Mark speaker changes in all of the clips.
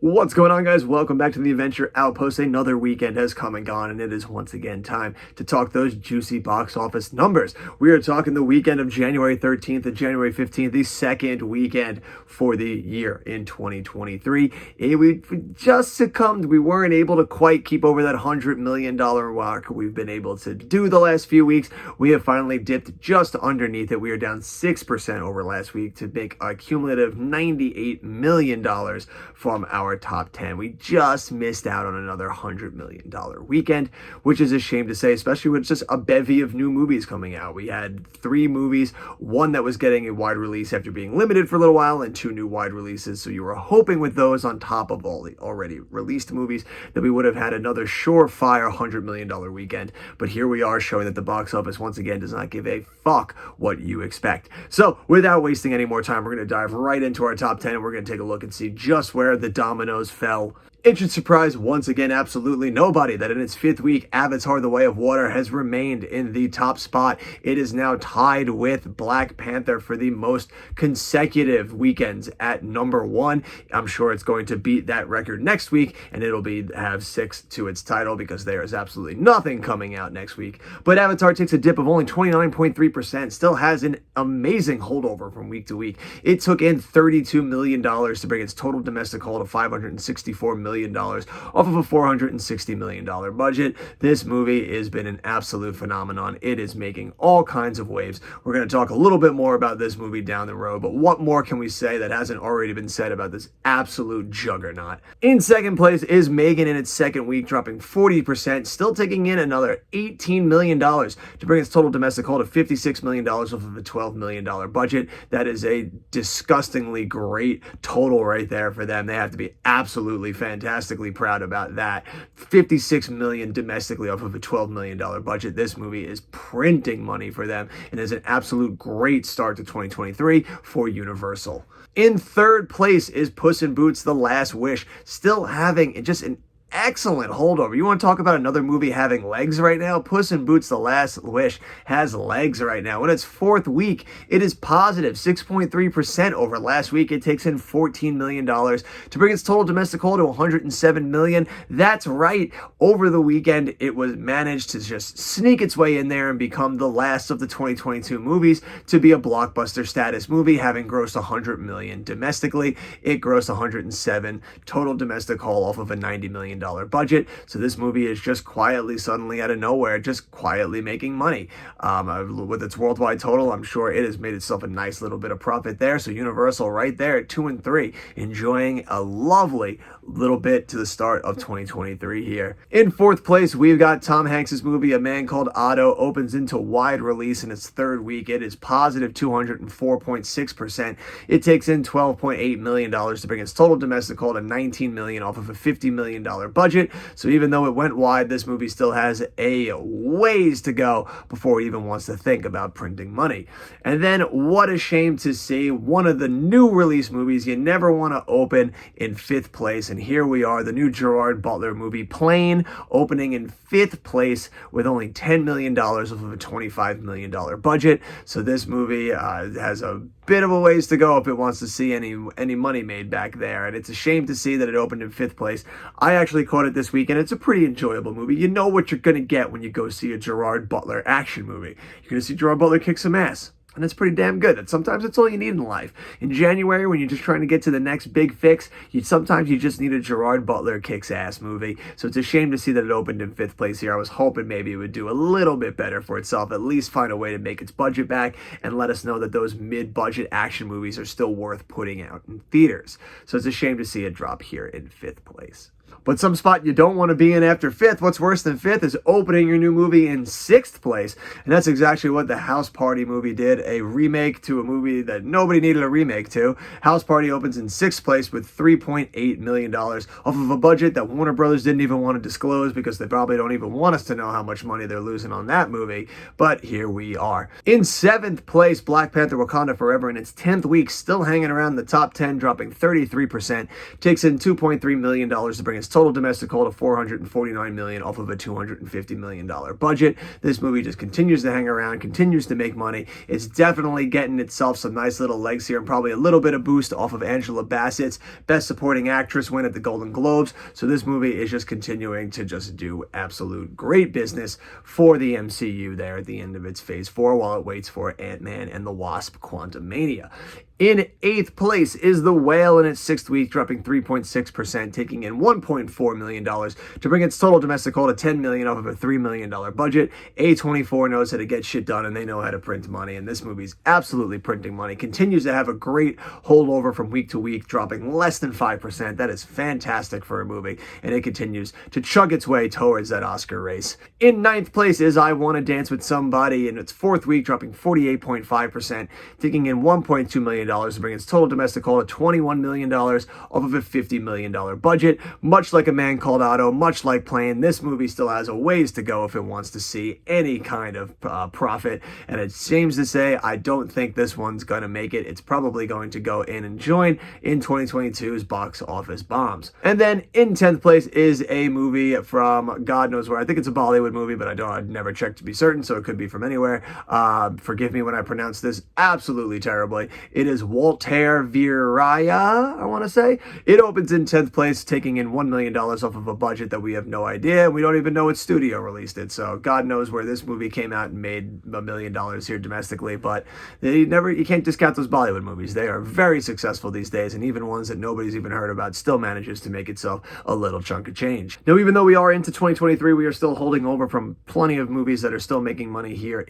Speaker 1: What's going on, guys? Welcome back to the Adventure Outpost. Another weekend has come and gone, and it is once again time to talk those juicy box office numbers. We are talking the weekend of January 13th and January 15th, the second weekend for the year in 2023. We just succumbed. We weren't able to quite keep over that $100 million mark we've been able to do the last few weeks. We have finally dipped just underneath it. We are down 6% over last week to make a cumulative $98 million from our top 10. We just missed out on another $100 million weekend, which is a shame to say, especially with just a bevy of new movies coming out. We had 3 movies, one that was getting a wide release after being limited for a little while, and 2 new wide releases. So you were hoping with those on top of all the already released movies that we would have had another surefire $100 million weekend. But here we are showing that the box office once again does not give a fuck what you expect. So without wasting any more time, we're going to dive right into our top 10 and we're going to take a look and see just where the dominoes fell. It should surprise once again absolutely nobody that in its 5th week, Avatar: The Way of Water has remained in the top spot. It is now tied with Black Panther for the most consecutive weekends at number 1. I'm sure it's going to beat that record next week, and it'll have 6 to its title because there is absolutely nothing coming out next week. But Avatar takes a dip of only 29.3%, still has an amazing holdover from week to week. It took in $32 million to bring its total domestic haul to $564 million off of a $460 million budget. This movie has been an absolute phenomenon. It is making all kinds of waves. We're going to talk a little bit more about this movie down the road, but what more can we say that hasn't already been said about this absolute juggernaut? In second place is Megan in its second week, dropping 40%, still taking in another $18 million to bring its total domestic haul to $56 million off of a $12 million budget. That is a disgustingly great total right there for them. They have to be absolutely fantastically proud about that. $56 million domestically off of a $12 million budget. This movie is printing money for them and is an absolute great start to 2023 for Universal. In third place is Puss in Boots: The Last Wish, still having just an excellent holdover. You want to talk about another movie having legs right now? Puss in Boots: The Last Wish has legs right now. In its 4th week, it is positive 6.3% over last week. It takes in $14 million to bring its total domestic haul to $107 million. That's right. Over the weekend, it was managed to just sneak its way in there and become the last of the 2022 movies to be a blockbuster status movie, having grossed $100 million domestically. It grossed $107 total domestic haul off of a $90 million budget. So this movie is just quietly, suddenly out of nowhere, just quietly making money. With its worldwide total, I'm sure it has made itself a nice little bit of profit there. So Universal right there at 2 and 3, enjoying a lovely little bit to the start of 2023 here. In 4th place, we've got Tom Hanks's movie A Man Called Otto, opens into wide release in its 3rd week. It is positive 204.6%. It takes in $12.8 million to bring its total domestic haul to $19 million off of a $50 million budget. So even though it went wide, this movie still has a ways to go before it even wants to think about printing money. And then what a shame to see one of the new release movies you never want to open in 5th place. And here we are, the new Gerard Butler movie Plane, opening in 5th place with only $10 million off of a $25 million budget. So this movie has a bit of a ways to go if it wants to see any money made back there. And it's a shame to see that it opened in 5th place. I actually caught it this week, and it's a pretty enjoyable movie. You know what you're going to get when you go see a Gerard Butler action movie. You're going to see Gerard Butler kick some ass. And it's pretty damn good. And sometimes it's all you need in life. In January, when you're just trying to get to the next big fix, sometimes you just need a Gerard Butler kicks ass movie. So it's a shame to see that it opened in 5th place here. I was hoping maybe it would do a little bit better for itself, at least find a way to make its budget back and let us know that those mid-budget action movies are still worth putting out in theaters. So it's a shame to see it drop here in 5th place. But some spot you don't want to be in after 5th, what's worse than 5th, is opening your new movie in 6th place. And that's exactly what the House Party movie did, a remake to a movie that nobody needed a remake to. House Party opens in 6th place with $3.8 million off of a budget that Warner Brothers didn't even want to disclose because they probably don't even want us to know how much money they're losing on that movie. But here we are. In 7th place, Black Panther: Wakanda Forever in its 10th week, still hanging around the top 10, dropping 33%, takes in $2.3 million to bring bring its total domestic haul to $449 million off of a $250 million budget. This movie just continues to hang around, continues to make money. It's definitely getting itself some nice little legs here, and probably a little bit of boost off of Angela Bassett's Best Supporting Actress win at the Golden Globes. So this movie is just continuing to just do absolute great business for the MCU there at the end of its Phase 4 while it waits for Ant-Man and the Wasp: Quantumania. In 8th place is The Whale in its 6th week, dropping 3.6%, taking in $1.4 million to bring its total domestic haul to $10 million off of a $3 million budget. A24 knows how to get shit done, and they know how to print money, and this movie's absolutely printing money. Continues to have a great holdover from week to week, dropping less than 5%. That is fantastic for a movie, and it continues to chug its way towards that Oscar race. In 9th place is I Wanna Dance with Somebody in its 4th week, dropping 48.5%, taking in $1.2 million to bring its total domestic haul to $21 million off of a $50 million budget. Much like A Man Called Otto, much like Plane, this movie still has a ways to go if it wants to see any kind of profit. And it seems to say, I don't think this one's going to make it. It's probably going to go in and join in 2022's box office bombs. And then in 10th place is a movie from God knows where. I think it's a Bollywood movie, but I've never checked to be certain, so it could be from anywhere. Forgive me when I pronounce this absolutely terribly. It is Walter Viraya, I want to say. It opens in 10th place, taking in $1 million off of a budget that we have no idea. We don't even know what studio released it, so God knows where this movie came out and made $1 million here domestically, but you can't discount those Bollywood movies. They are very successful these days, and even ones that nobody's even heard about still manages to make itself a little chunk of change. Now, even though we are into 2023, we are still holding over from plenty of movies that are still making money here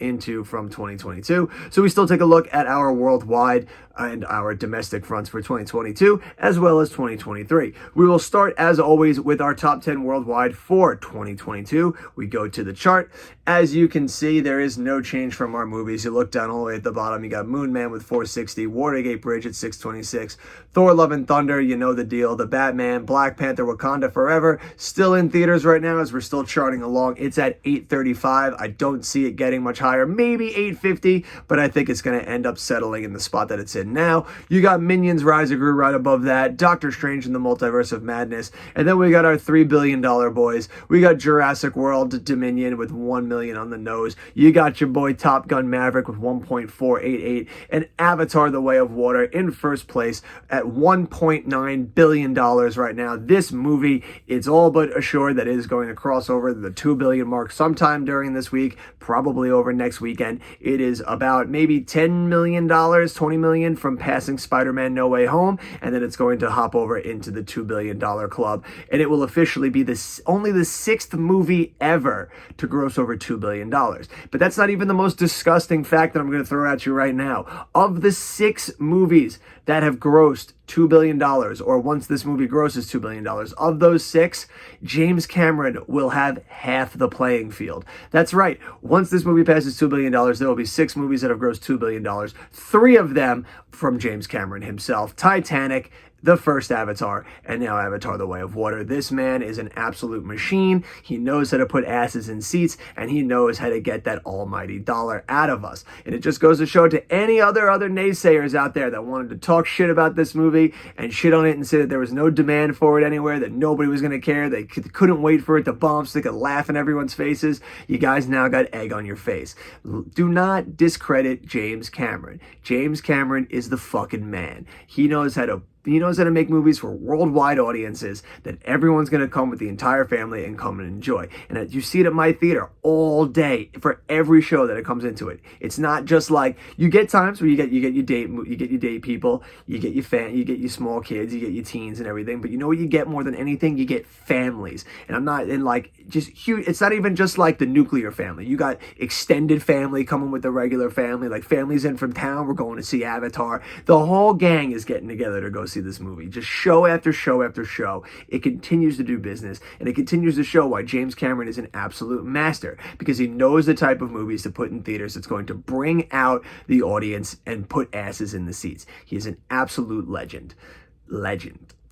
Speaker 1: from 2022, so we still take a look at our worldwide and our domestic fronts for 2022 as well as 2023. We will start, as always, with our top 10 worldwide for 2022. We go to the chart. As you can see, there is no change from our movies. You look down all the way at the bottom, you got Moon Man with 460, Watergate Bridge at 626, Thor Love and Thunder, you know the deal, The Batman, Black Panther, Wakanda Forever, still in theaters right now as we're still charting along. It's at 835. I don't see it getting much higher, maybe 850, but I think it's going to end up settling in the spot that it's in now. You got Minions Rise of Gru right above that, Doctor Strange in the Multiverse of Madness, and then we got our $3 billion boys. We got Jurassic World Dominion with $1 million on the nose. You got your boy Top Gun Maverick with 1.488, and Avatar The Way of Water in first place at $1.9 billion right now. This movie, it's all but assured that it is going to cross over the $2 billion mark sometime during this week, probably over next weekend. It is about maybe $10 million, $20 million from passing Spider-Man No Way Home, and then it's going to hop over into the $2 billion club, and it will officially be only the 6th movie ever to gross over $2 billion. But that's not even the most disgusting fact that I'm going to throw at you right now. Of the 6 movies that have grossed $2 billion, or once this movie grosses $2 billion, of those 6, James Cameron will have half the playing field. That's right. Once this movie passes $2 billion, there will be 6 movies that have grossed $2 billion. 3 of them from James Cameron himself. Titanic, the first Avatar, and now Avatar The Way of Water. This man is an absolute machine. He knows how to put asses in seats, and he knows how to get that almighty dollar out of us. And it just goes to show to any other naysayers out there that wanted to talk shit about this movie and shit on it and say that there was no demand for it anywhere, that nobody was going to care, they couldn't wait for it to bomb so they could laugh in everyone's faces. You guys now got egg on your face. Do not discredit James Cameron. James Cameron is the fucking man. He knows how to make movies for worldwide audiences that everyone's going to come with the entire family and come and enjoy. And you see it at my theater all day for every show that it comes into it. It's not just like, you get times where you get your date people, you get your small kids, you get your teens and everything. But you know what you get more than anything? You get families. And I'm not in like just huge. It's not even just like the nuclear family. You got extended family coming with the regular family, like families in from town. We're going to see Avatar. The whole gang is getting together to go see this movie. Just show after show after show. It continues to do business, and it continues to show why James Cameron is an absolute master, because he knows the type of movies to put in theaters that's going to bring out the audience and put asses in the seats. He is an absolute legend.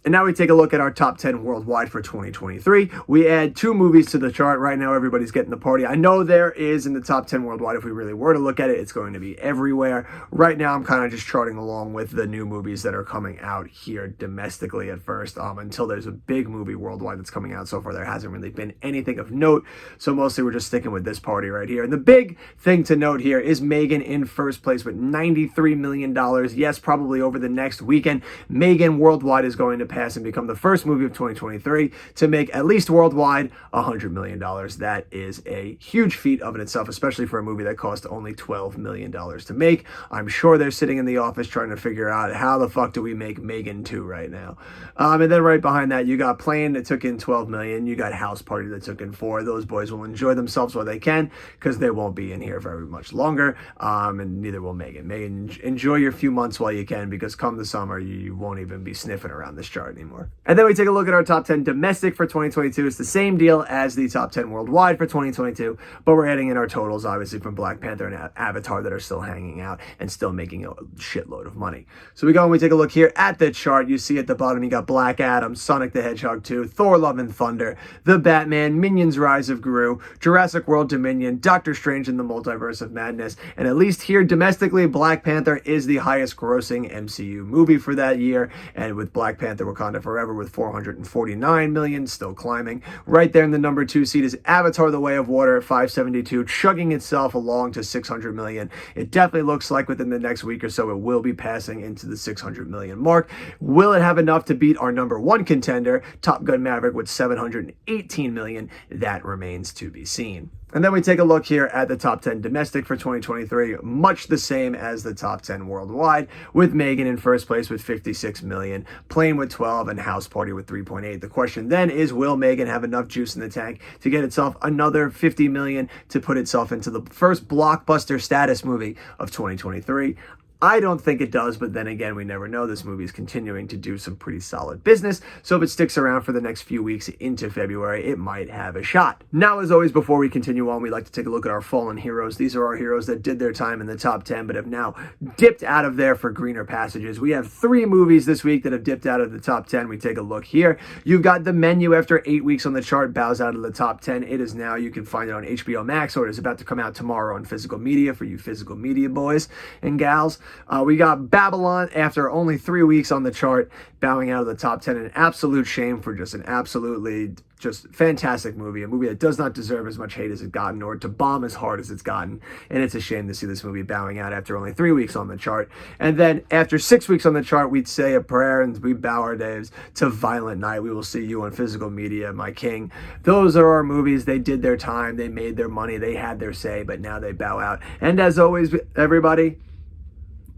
Speaker 1: And now we take a look at our top 10 worldwide for 2023. We add 2 movies to the chart. Right now, everybody's getting the party. I know there is in the top 10 worldwide. If we really were to look at it, it's going to be everywhere. Right now, I'm kind of just charting along with the new movies that are coming out here domestically at first, until there's a big movie worldwide that's coming out. So far, there hasn't really been anything of note. So mostly we're just sticking with this party right here. And the big thing to note here is Megan in first place with $93 million. Yes, probably over the next weekend, Megan worldwide is going to pass and become the first movie of 2023 to make at least worldwide $100 million. That is a huge feat of in itself, especially for a movie that cost only $12 million to make. I'm sure they're sitting in the office trying to figure out how the fuck do we make Megan 2 right now. And then right behind that, you got Plane that took in $12 million. You got House Party that took in $4 million. Those boys will enjoy themselves while they can because they won't be in here very much longer. And neither will Megan. Megan, enjoy your few months while you can because come the summer, you won't even be sniffing around this chart anymore. And then we take a look at our top 10 domestic for 2022. It's the same deal as the top 10 worldwide for 2022, but we're adding in our totals, obviously, from Black Panther and Avatar that are still hanging out and still making a shitload of money. So we go and we take a look here at the chart. You see at the bottom, you got Black Adam, Sonic the Hedgehog 2, Thor Love and Thunder, The Batman, Minions Rise of Gru, Jurassic World Dominion, Doctor Strange in the Multiverse of Madness, and at least here domestically, Black Panther is the highest grossing MCU movie for that year, and with Black Panther Wakanda Forever with $449 million, still climbing. Right there in the number 2 seat is Avatar The Way of Water at $572, chugging itself along to $600 million. It definitely looks like within the next week or so it will be passing into the $600 million mark. Will it have enough to beat our number 1 contender, Top Gun Maverick, with $718 million? That remains to be seen. And then we take a look here at the top 10 domestic for 2023, much the same as the top 10 worldwide, with Megan in first place with $56 million, Plane with 12, and House Party with 3.8. The question then is, will Megan have enough juice in the tank to get itself another $50 million to put itself into the first blockbuster status movie of 2023? I don't think it does, but then again, we never know. This movie is continuing to do some pretty solid business, so if it sticks around for the next few weeks into February, it might have a shot. Now, as always, before we continue on, we like to take a look at our fallen heroes. These are our heroes that did their time in the top 10, but have now dipped out of there for greener passages. We have 3 movies this week that have dipped out of the top 10. We take a look here. You've got The Menu, after 8 weeks on the chart, bows out of the top 10. It is now, you can find it on HBO Max, or it is about to come out tomorrow on physical media for you physical media boys and gals. We got Babylon after only 3 weeks on the chart, bowing out of the top 10. An absolute shame for just an absolutely just fantastic movie, a movie that does not deserve as much hate as it's gotten or to bomb as hard as it's gotten. And it's a shame to see this movie bowing out after only 3 weeks on the chart. And then after 6 weeks on the chart, we'd say a prayer and we bow our days to Violent Night. We will see you on physical media, my king. Those are our movies. They did their time. They made their money. They had their say, but now they bow out. And as always, everybody,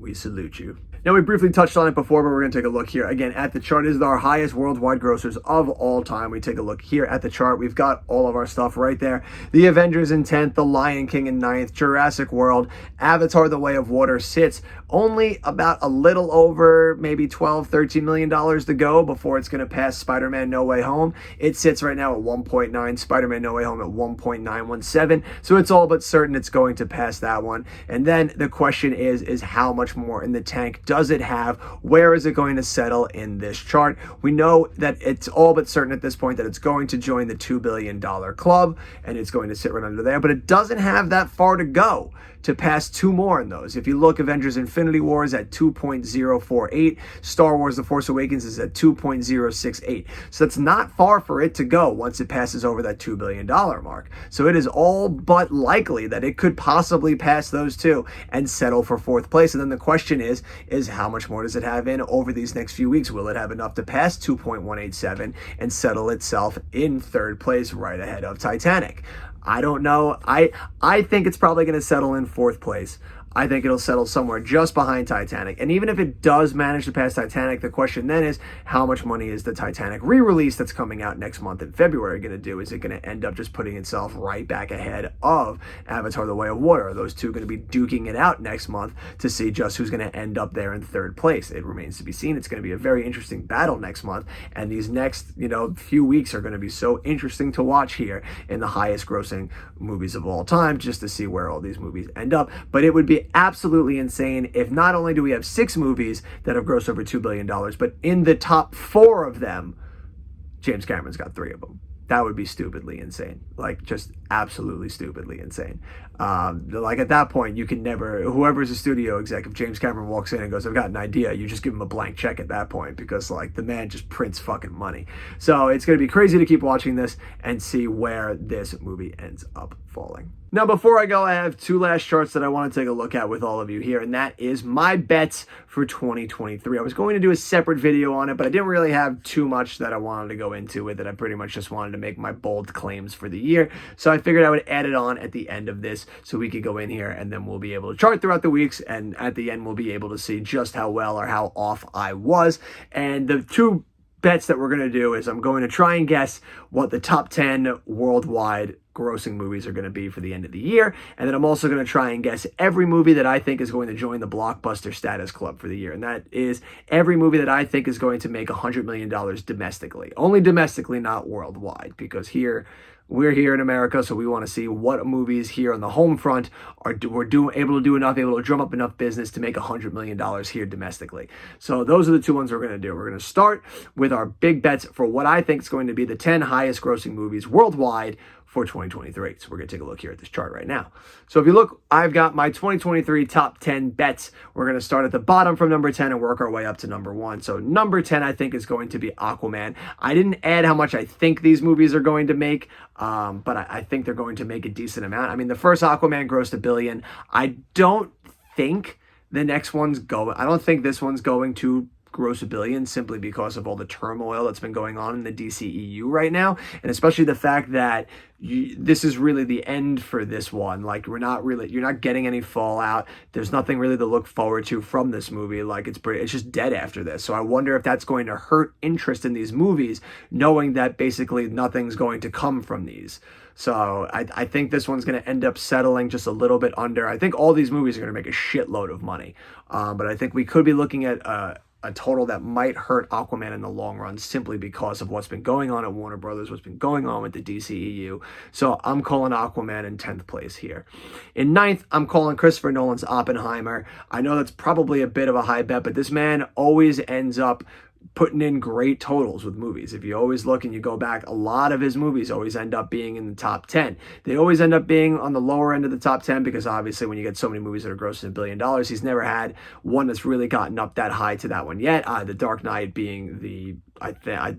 Speaker 1: we salute you. Now, we briefly touched on it before, but we're going to take a look here. Again, at the chart is our highest worldwide grossers of all time. We take a look here at the chart. We've got all of our stuff right there. The Avengers in 10th, The Lion King in 9th, Jurassic World, Avatar The Way of Water sits only about a little over maybe $12-13 million to go before it's going to pass Spider-Man No Way Home. It sits right now at 1.9, Spider-Man No Way Home at 1.917. So it's all but certain it's going to pass that one. And then the question is how much more in the tank does it have? Where is it going to settle in this chart? We know that it's all but certain at this point that it's going to join the $2 billion club, and it's going to sit right under there, but it doesn't have that far to go to pass 2 more in those. If you look, Avengers Infinity War is at 2.048. Star Wars The Force Awakens is at 2.068. So that's not far for it to go once it passes over that $2 billion mark. So it is all but likely that it could possibly pass those 2 and settle for 4th place. And then the question is how much more does it have in over these next few weeks? Will it have enough to pass 2.187 and settle itself in 3rd place right ahead of Titanic? I don't know. I think it's probably going to settle in 4th place. I think it'll settle somewhere just behind Titanic. And even if it does manage to pass Titanic, the question then is, how much money is the Titanic re-release that's coming out next month in February going to do? Is it going to end up just putting itself right back ahead of Avatar The Way of Water? Are those two going to be duking it out next month to see just who's going to end up there in 3rd place? It remains to be seen. It's going to be a very interesting battle next month. And these next, few weeks are going to be so interesting to watch here in the highest grossing movies of all time, just to see where all these movies end up. But it would be absolutely insane if not only do we have 6 movies that have grossed over $2 billion, but in the top 4 of them, James Cameron's got 3 of them. That would be stupidly insane. Like, just absolutely stupidly insane. Like, at that point, you can never, whoever's a studio exec, if James Cameron walks in and goes, I've got an idea, you just give him a blank check at that point, because, like, the man just prints fucking money. So it's going to be crazy to keep watching this and see where this movie ends up falling. Now, before I go, I have 2 last charts that I want to take a look at with all of you here, and that is my bets for 2023. I was going to do a separate video on it, but I didn't really have too much that I wanted to go into with it. I pretty much just wanted to make my bold claims for the year, so I figured I would add it on at the end of this so we could go in here, and then we'll be able to chart throughout the weeks, and at the end we'll be able to see just how well or how off I was. And the 2 bets that we're going to do is I'm going to try and guess what the top 10 worldwide grossing movies are going to be for the end of the year. And then I'm also going to try and guess every movie that I think is going to join the blockbuster status club for the year. And that is every movie that I think is going to make $100 million domestically. Only domestically, not worldwide, because we're here in America, so we want to see what movies here on the home front we're able to drum up enough business to make $100 million here domestically. So those are the 2 ones we're going to do. We're going to start with our big bets for what I think is going to be the 10 highest grossing movies worldwide for 2023. So we're going to take a look here at this chart right now. So if you look, I've got my 2023 top 10 bets. We're going to start at the bottom from number 10 and work our way up to number 1. So number 10, I think, is going to be Aquaman. I didn't add how much I think these movies are going to make, but I think they're going to make a decent amount. I mean, the first Aquaman grossed $1 billion. I don't think the next one's I don't think this one's going to gross $1 billion, simply because of all the turmoil that's been going on in the DCEU right now, and especially the fact that this is really the end for this one. Like, you're not getting any fallout. There's nothing really to look forward to from this movie. Like, it's just dead after this. So I wonder if that's going to hurt interest in these movies, knowing that basically nothing's going to come from these. So I think this one's going to end up settling just a little bit under. I think all these movies are going to make a shitload of money, but I think we could be looking at a total that might hurt Aquaman in the long run, simply because of what's been going on at Warner Brothers, what's been going on with the DCEU. So I'm calling Aquaman in 10th place here. In 9th, I'm calling Christopher Nolan's Oppenheimer. I know that's probably a bit of a high bet, but this man always ends up putting in great totals with movies. If you always look and you go back, a lot of his movies always end up being in the top 10. They always end up being on the lower end of the top 10, because obviously when you get so many movies that are grossing $1 billion, he's never had one that's really gotten up that high to that one yet. The Dark Knight being the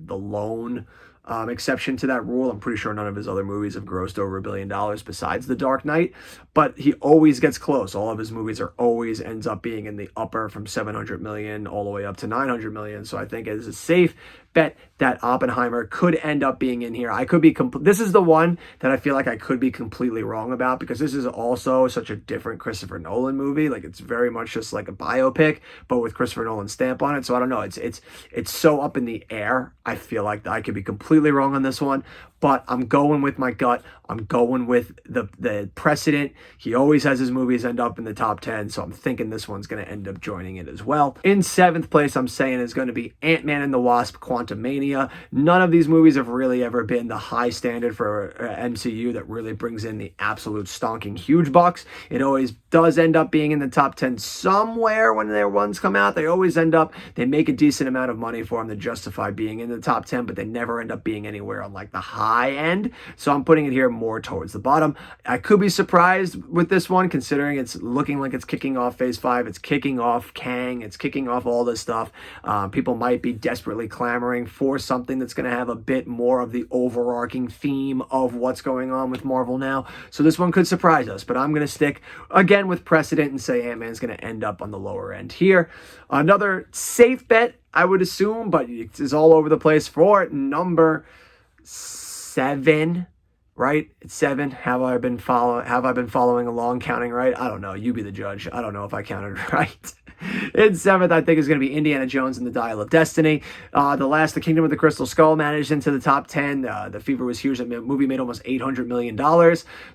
Speaker 1: lone exception to that rule. I'm pretty sure none of his other movies have grossed over $1 billion besides The Dark Knight, but he always gets close. All of his movies always ends up being in the upper, from 700 million all the way up to 900 million. So I think it is a safe bet that Oppenheimer could end up being in here. I could be this is the one that I feel like I could be completely wrong about, because this is also such a different Christopher Nolan movie. Like, it's very much just like a biopic, but with Christopher Nolan's stamp on it. So I don't know. It's so up in the air. I feel like I could be completely wrong on this one, but I'm going with my gut. I'm going with the precedent. He always has his movies end up in the top 10, so I'm thinking this one's going to end up joining it as well. In 7th place, I'm saying is going to be Ant-Man and the Wasp: Quantumania. None of these movies have really ever been the high standard for MCU that really brings in the absolute stonking huge bucks. It always does end up being in the top 10 somewhere when their ones come out. They always they make a decent amount of money for them to justify being in the top 10, but they never end up being anywhere on like the high end. So I'm putting it here more towards the bottom. I could be surprised with this one, considering it's looking like it's kicking off Phase 5. It's kicking off Kang. It's kicking off all this stuff. People might be desperately clamoring for something that's going to have a bit more of the overarching theme of what's going on with Marvel now. So this one could surprise us, but I'm going to stick again with precedent and say Ant-Man's going to end up on the lower end here. Another safe bet, I would assume, but it's all over the place, for number 7. Right? It's 7. Have I been following along, counting right? I don't know. You be the judge. I don't know if I counted right. In 7th, I think, is going to be Indiana Jones and the Dial of Destiny. The Kingdom of the Crystal Skull managed into the top 10. The fever was huge. The movie made almost $800 million.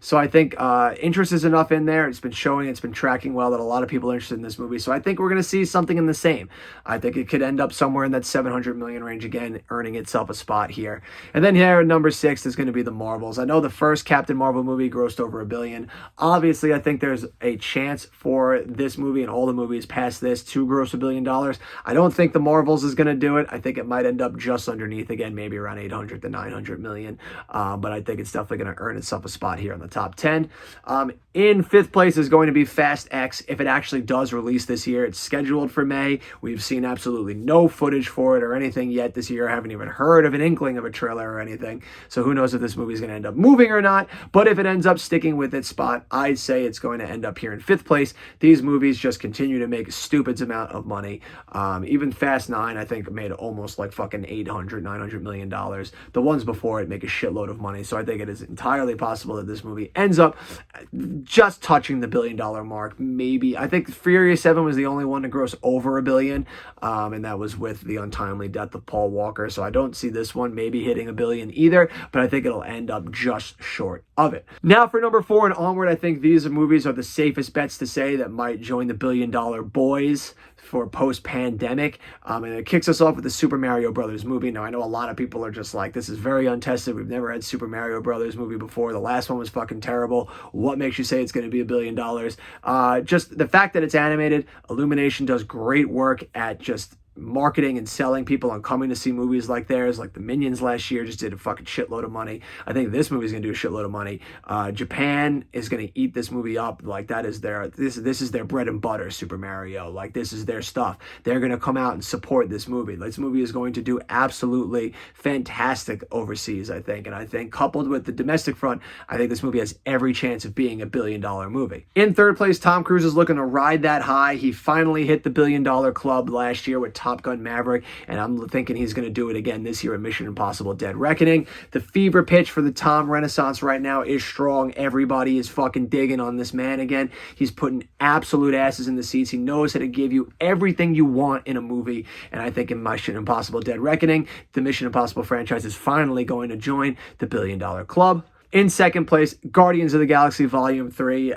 Speaker 1: So I think interest is enough in there. It's been tracking well, that a lot of people are interested in this movie. So I think we're going to see something in the same. I think it could end up somewhere in that 700 million range again, earning itself a spot here. And then here at number 6 is going to be the Marvels. I know know the first Captain Marvel movie grossed over $1 billion. Obviously, I think there's a chance for this movie and all the movies past this to gross $1 billion. I don't think the Marvels is going to do it. I think it might end up just underneath, again, maybe around 800 to 900 million. But I think it's definitely going to earn itself a spot here in the top 10. In fifth place is going to be Fast X. If it actually does release this year, it's scheduled for May. We've seen absolutely no footage for it or anything yet this year. I haven't even heard of an inkling of a trailer or anything. So who knows if this movie is going to end up moving or not. But if it ends up sticking with its spot, I'd say it's going to end up here in fifth place. These movies just continue to make stupids amount of money. Even Fast 9, I think, made almost like fucking $900 million. The ones before it make a shitload of money. So I think it is entirely possible that this movie ends up just touching the $1 billion mark. Maybe. I think Furious 7 was the only one to gross over $1 billion. And that was with the untimely death of Paul Walker. So I don't see this one maybe hitting $1 billion either, but I think it'll end up just short of it. Now for number 4 and onward, I think these movies are the safest bets to say that might join the $1 billion boys for post-pandemic. And it kicks us off with the Super Mario Brothers movie. Now, I know a lot of people are just like, this is very untested. We've never had Super Mario Brothers movie before. The last one was fucking terrible. What makes you say it's going to be $1 billion? Just the fact that it's animated. Illumination does great work at just marketing and selling people on coming to see movies like theirs. Like the Minions last year just did a fucking shitload of money. I think this movie's gonna do a shitload of money. Japan is gonna eat this movie up. Like that is this is their bread and butter, Super Mario. Like this is their stuff. They're gonna come out and support this movie. This movie is going to do absolutely fantastic overseas, I think. And I think coupled with the domestic front, I think this movie has every chance of being $1 billion movie. In third place, Tom Cruise is looking to ride that high. He finally hit the $1 billion club last year with Top Gun Maverick, and I'm thinking he's going to do it again this year in Mission Impossible Dead Reckoning. The fever pitch for the Tom Renaissance right now is strong. Everybody is fucking digging on this man again. He's putting absolute asses in the seats. He knows how to give you everything you want in a movie, and I think in Mission Impossible Dead Reckoning, the Mission Impossible franchise is finally going to join the $1 billion club. In second place, Guardians of the Galaxy Volume 3.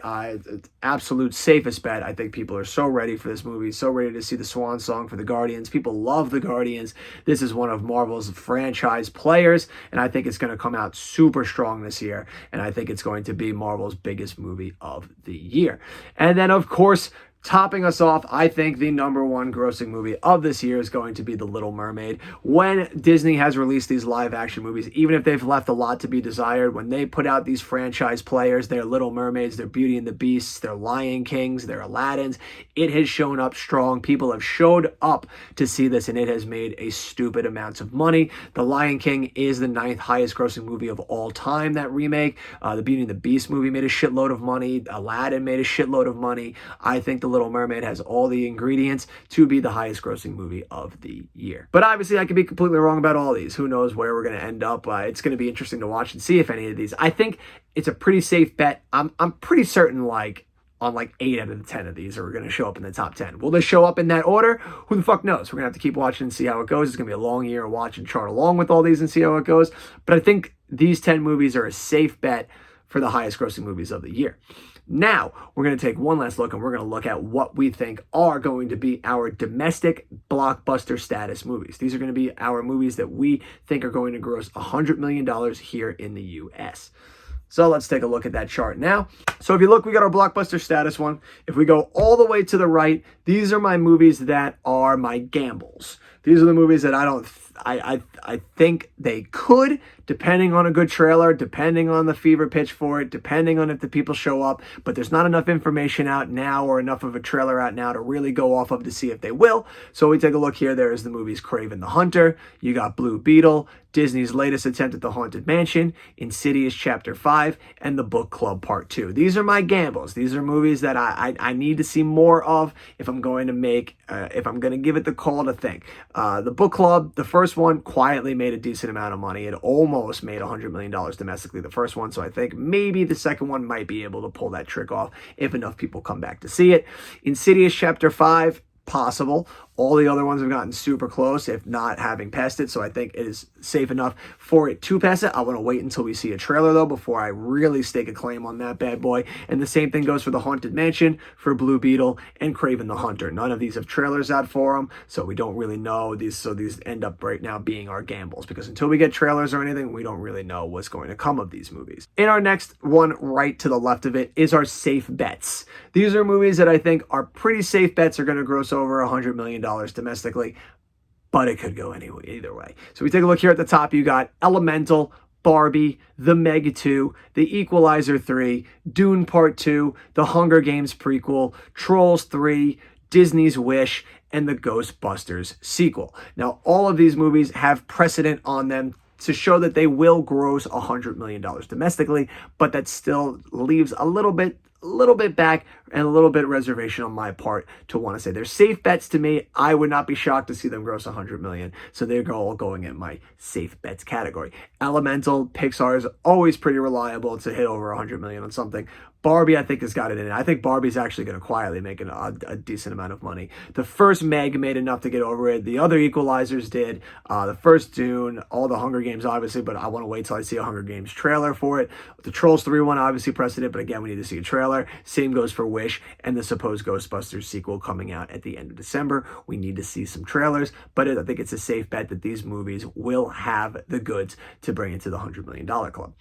Speaker 1: Absolute safest bet. I think people are so ready for this movie, so ready to see the swan song for the Guardians. People love the Guardians. This is one of Marvel's franchise players, and I think it's going to come out super strong this year, and I think it's going to be Marvel's biggest movie of the year. And then, of course, topping us off, I think the number one grossing movie of this year is going to be The Little Mermaid. When Disney has released these live action movies, even if they've left a lot to be desired, when they put out these franchise players, their Little Mermaids, their Beauty and the Beasts, their Lion Kings, their Aladdins, it has shown up strong. People have showed up to see this, and it has made a stupid amounts of money. The Lion King is the 9th highest grossing movie of all time, that remake. The Beauty and the Beast movie made a shitload of money. Aladdin made a shitload of money. I think The Little Mermaid has all the ingredients to be the highest grossing movie of the year. But obviously I could be completely wrong about all these. Who knows where we're going to end up. It's going to be interesting to watch and see if any of these. I think it's a pretty safe bet. I'm pretty certain on 8 out of the 10 of these are going to show up in the top 10. Will they show up in that order? Who the fuck knows? We're going to have to keep watching and see how it goes. It's going to be a long year of watch and chart along with all these and see how it goes. But I think these 10 movies are a safe bet for the highest grossing movies of the year. Now, we're going to take one last look, and we're going to look at what we think are going to be our domestic blockbuster status movies. These are going to be our movies that we think are going to gross $100 million here in the U.S. So let's take a look at that chart now. So if you look, we got our blockbuster status one. If we go all the way to the right, these are my movies that are my gambles. These are the movies that I think they could, depending on a good trailer, depending on the fever pitch for it, depending on if the people show up, but there's not enough information out now or enough of a trailer out now to really go off of to see if they will. So we take a look here. There's the movies Kraven the Hunter. You got Blue Beetle, Disney's latest attempt at the Haunted Mansion, Insidious Chapter 5, and The Book Club Part 2. These are my gambles. These are movies that I need to see more of if I'm going to give it the call to think. The Book Club, the first one, quietly made a decent amount of money. It almost made $100 million domestically, the first one, so I think maybe the second one might be able to pull that trick off if enough people come back to see it. Insidious Chapter 5, possible. All the other ones have gotten super close, if not having passed it, so I think it is safe enough for it to pass it. I want to wait until we see a trailer, though, before I really stake a claim on that bad boy. And the same thing goes for The Haunted Mansion, for Blue Beetle, and Kraven the Hunter. None of these have trailers out for them, so we don't really know these. So these end up right now being our gambles, because until we get trailers or anything, we don't really know what's going to come of these movies. In our next one, right to the left of it, is our safe bets. These are movies that I think are pretty safe bets, are going to gross over $100 million domestically, but it could go either way. So we take a look here at the top. You got Elemental, Barbie, The Meg 2, The Equalizer 3, Dune Part 2, The Hunger Games prequel, Trolls 3, Disney's Wish, and the Ghostbusters sequel. Now, all of these movies have precedent on them to show that they will gross $100 million domestically, but that still leaves a little bit back and a little bit reservation on my part to want to say they're safe bets. To me, I would not be shocked to see them gross $100 million. So they're all going in my safe bets category. Elemental, Pixar is always pretty reliable to hit over $100 million on something. Barbie, I think, has got it in it. I think Barbie's actually going to quietly make a decent amount of money. The first Meg made enough to get over it. The other Equalizers did. The first Dune, all the Hunger Games, obviously, but I want to wait till I see a Hunger Games trailer for it. The Trolls 3 one, obviously precedent, but again, we need to see a trailer. Same goes for Wish and the supposed Ghostbusters sequel coming out at the end of December. We need to see some trailers, but I think it's a safe bet that these movies will have the goods to bring it to the $100 million club.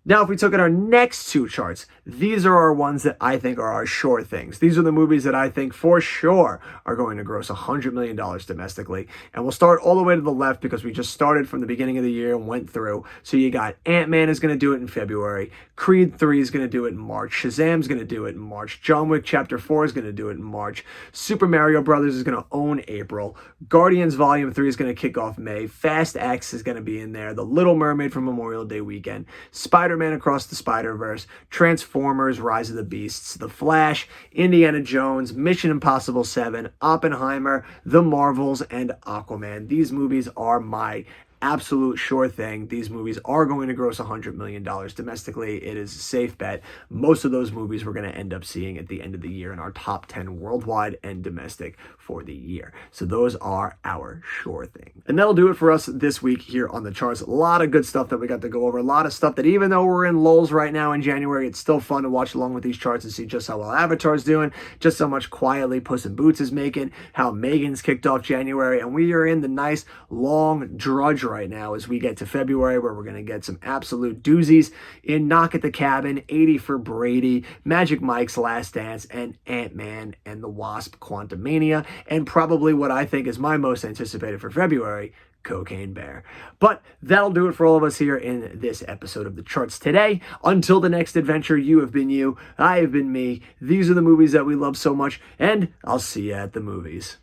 Speaker 1: Now, if we took at our next two charts, these are our ones that I think are our sure things. These are the movies that I think for sure are going to gross $100 million domestically. And we'll start all the way to the left because we just started from the beginning of the year and went through. So you got Ant-Man is going to do it in February. Creed 3 is going to do it in March. Shazam's going to do it in March. John Wick Chapter 4 is going to do it in March. Super Mario Brothers is going to own April. Guardians Volume 3 is going to kick off May. Fast X is going to be in there. The Little Mermaid for Memorial Day weekend. Spider-Man Across the Spider-Verse. Transformers Rise of the Beasts. The Flash. Indiana Jones. Mission Impossible 7. Oppenheimer. The Marvels. And Aquaman. These movies are my absolute sure thing. These movies are going to gross $100 million domestically. It is a safe bet. Most of those movies we're going to end up seeing at the end of the year in our top 10 worldwide and domestic for the year. So those are our sure thing. And that'll do it for us this week here on the charts. A lot of good stuff that we got to go over. A lot of stuff that even though we're in lulls right now in January, it's still fun to watch along with these charts and see just how well Avatar's doing, just how much quietly Puss in Boots is making, how Megan's kicked off January, and we are in the nice long drudge right now as we get to February, where we're going to get some absolute doozies in Knock at the Cabin, 80 for Brady, Magic Mike's Last Dance, and Ant-Man and the Wasp Quantumania, and probably what I think is my most anticipated for February, Cocaine Bear. But that'll do it for all of us here in this episode of the charts today. Until the next adventure, you have been you, I have been me. These are the movies that we love so much, and I'll see you at the movies.